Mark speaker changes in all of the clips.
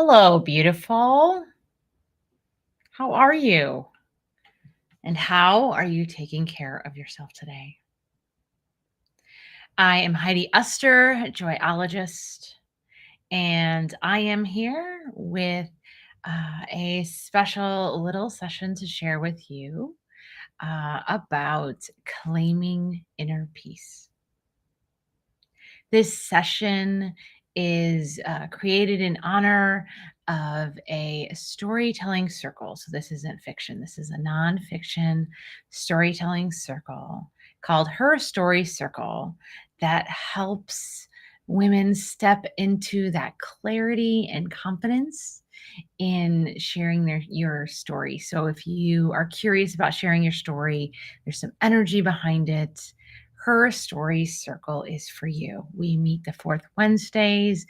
Speaker 1: Hello, beautiful. How are you? And how are you taking care of yourself today? I am Heidi Esther, joyologist, and I am here with a special little session to share with you about claiming inner peace. This session is created in honor of a storytelling circle. So, this isn't fiction, this is a nonfiction storytelling circle called Her Story Circle that helps women step into that clarity and confidence in sharing your story. So if you are curious about sharing your story, there's some energy behind it. Her Story Circle is for you. We meet the fourth Wednesdays,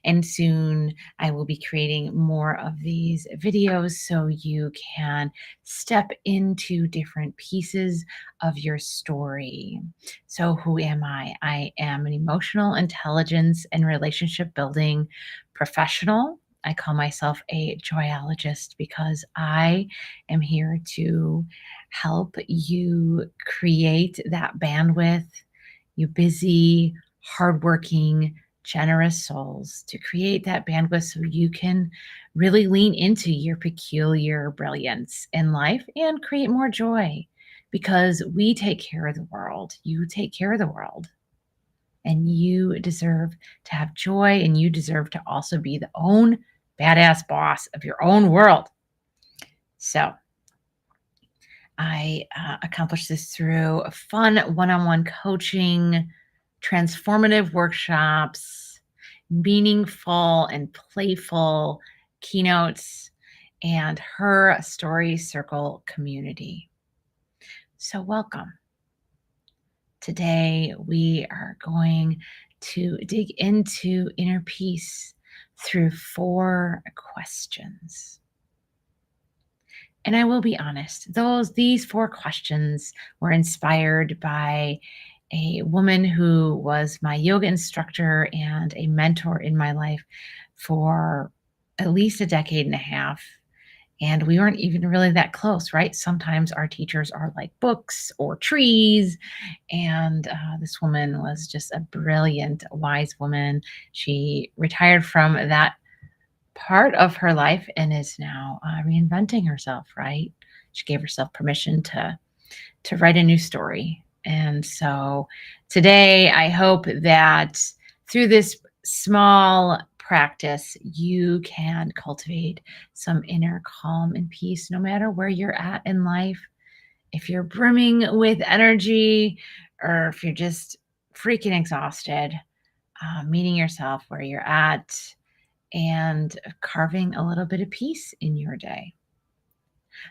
Speaker 1: and soon I will be creating more of these videos so you can step into different pieces of your story. So, who am I? I am an emotional intelligence and relationship building professional. I call myself a joyologist because I am here to help you create that bandwidth, you busy, hardworking, generous souls, to create that bandwidth so you can really lean into your peculiar brilliance in life and create more joy because we take care of the world. You take care of the world. And you deserve to have joy, and you deserve to also be the own badass boss of your own world. So I accomplish this through a fun one-on-one coaching, transformative workshops, meaningful and playful keynotes, and Her Story Circle community. So welcome. Today, we are going to dig into inner peace through 4 questions. And I will be honest, these 4 questions were inspired by a woman who was my yoga instructor and a mentor in my life for at least a decade and a half. And we weren't even really that close, right? Sometimes our teachers are like books or trees. And this woman was just a brilliant, wise woman. She retired from that part of her life and is now reinventing herself, right? She gave herself permission to write a new story. And so today, I hope that through this small practice, you can cultivate some inner calm and peace no matter where you're at in life. If you're brimming with energy or if you're just freaking exhausted, meeting yourself where you're at and carving a little bit of peace in your day.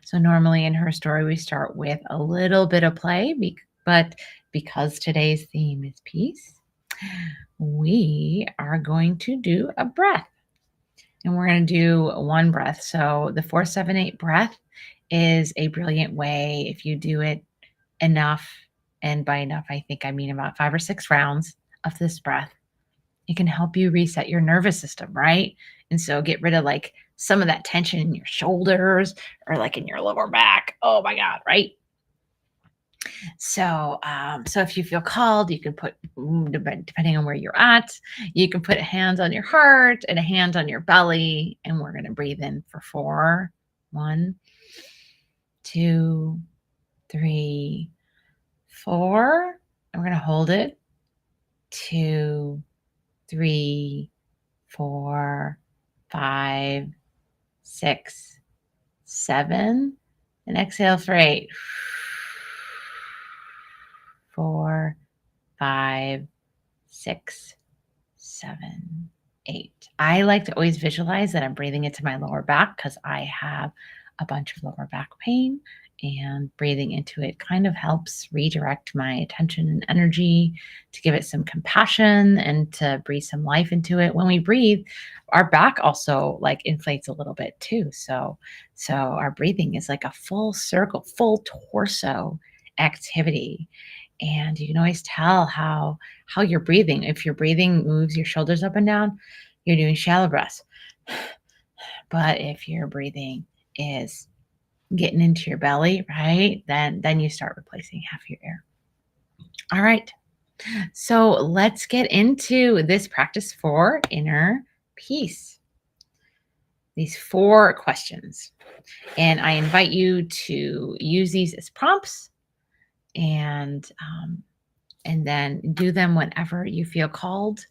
Speaker 1: So normally in Her Story, we start with a little bit of play, but because today's theme is peace, we are going to do a breath. And we're going to do one breath. So the 4-7-8 breath is a brilliant way if you do it enough. And by enough, I think I mean about 5 or 6 rounds of this breath. It can help you reset your nervous system, right? And so get rid of like some of that tension in your shoulders or like in your lower back. Oh my God, right? So, so if you feel called, you can put, depending on where you're at, you can put hands on your heart and a hand on your belly. And we're going to breathe in for 4. 1, 2, 3, 4. And we're going to hold it. 2, 3, 4, 5, 6, 7, and exhale for 8. 4, 5, 6, 7, 8. I like to always visualize that I'm breathing into my lower back because I have a bunch of lower back pain, and breathing into it kind of helps redirect my attention and energy to give it some compassion and to breathe some life into it. When we breathe, our back also like inflates a little bit too. So our breathing is like a full circle, full torso activity. And you can always tell how you're breathing. If your breathing moves your shoulders up and down, you're doing shallow breaths. But if your breathing is getting into your belly, right, then you start replacing half your air. All right. So let's get into this practice for inner peace. These 4 questions. And I invite you to use these as prompts and then do them whenever you feel called.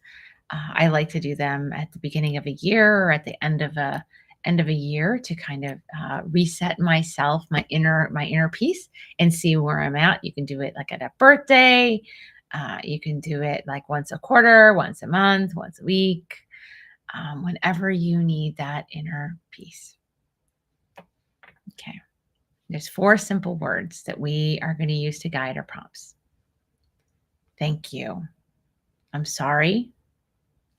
Speaker 1: I like to do them at the beginning of a year or at the end of a year to kind of reset myself, my inner peace, and see where I'm at. You can do it like at a birthday. You can do it like once a quarter, once a month, once a week, whenever you need that inner peace. Okay. There's 4 simple words that we are going to use to guide our prompts. Thank you. I'm sorry.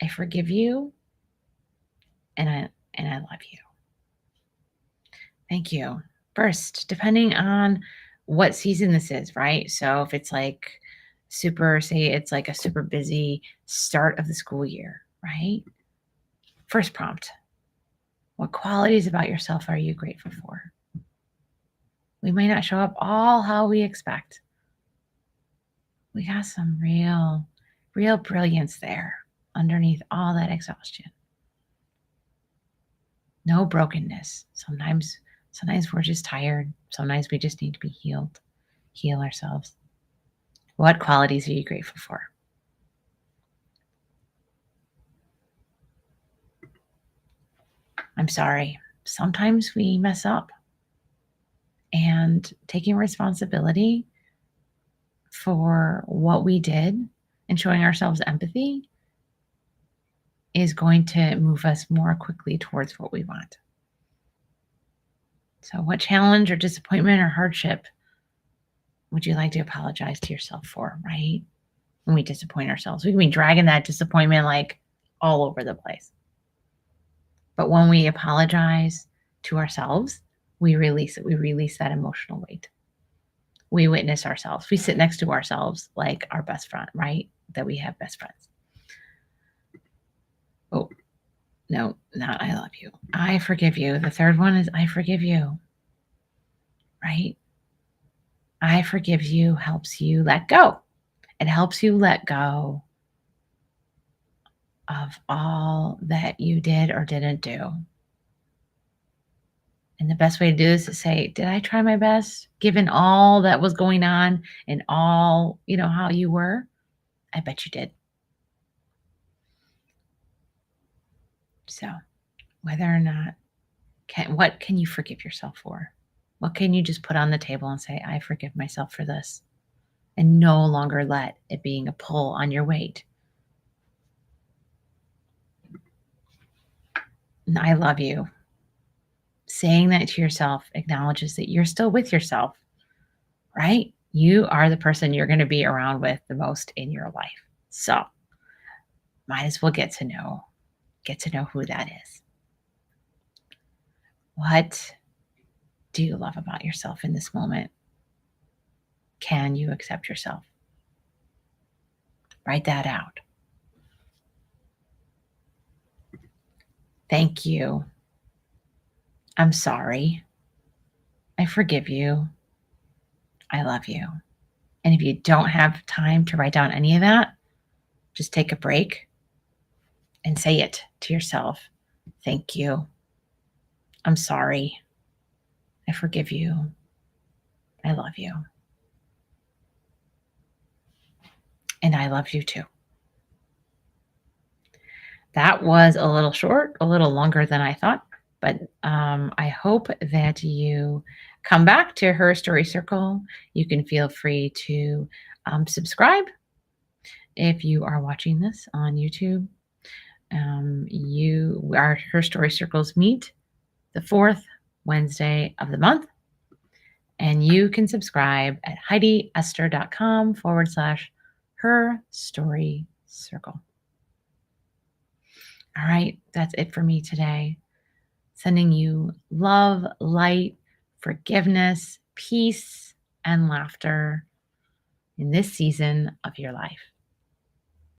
Speaker 1: I forgive you. And I love you. Thank you. First, depending on what season this is, right? So if it's like say it's like a super busy start of the school year, right? First prompt. What qualities about yourself are you grateful for? We may not show up all how we expect. We got some real brilliance there underneath all that exhaustion. No brokenness. Sometimes we're just tired. Sometimes we just need to be healed. Heal ourselves. What qualities are you grateful for? I'm sorry. Sometimes we mess up. And taking responsibility for what we did and showing ourselves empathy is going to move us more quickly towards what we want. So, what challenge or disappointment or hardship would you like to apologize to yourself for, right? When we disappoint ourselves, we can be dragging that disappointment like all over the place. But when we apologize to ourselves, we release it. We release that emotional weight. We witness ourselves. We sit next to ourselves like our best friend, right? That we have best friends. Oh, no, not I love you. I forgive you. The third one is I forgive you, right? I forgive you helps you let go. It helps you let go of all that you did or didn't do. And the best way to do this is say, did I try my best given all that was going on and all, how you were? I bet you did. So whether or not, what can you forgive yourself for? What can you just put on the table and say, I forgive myself for this, and no longer let it being a pull on your weight? And I love you. Saying that to yourself acknowledges that you're still with yourself, right? You are the person you're going to be around with the most in your life. So might as well get to know who that is. What do you love about yourself in this moment? Can you accept yourself? Write that out. Thank you. I'm sorry. I forgive you. I love you. And if you don't have time to write down any of that, just take a break and say it to yourself. Thank you. I'm sorry. I forgive you. I love you. And I love you too. That was a little short, a little longer than I thought, but I hope that you come back to Her Story Circle. You can feel free to subscribe if you are watching this on YouTube. Our Her Story Circles meet the 4th Wednesday of the month. And you can subscribe at HeidiEsther.com/Her Story Circle. All right, that's it for me today. Sending you love, light, forgiveness, peace, and laughter in this season of your life.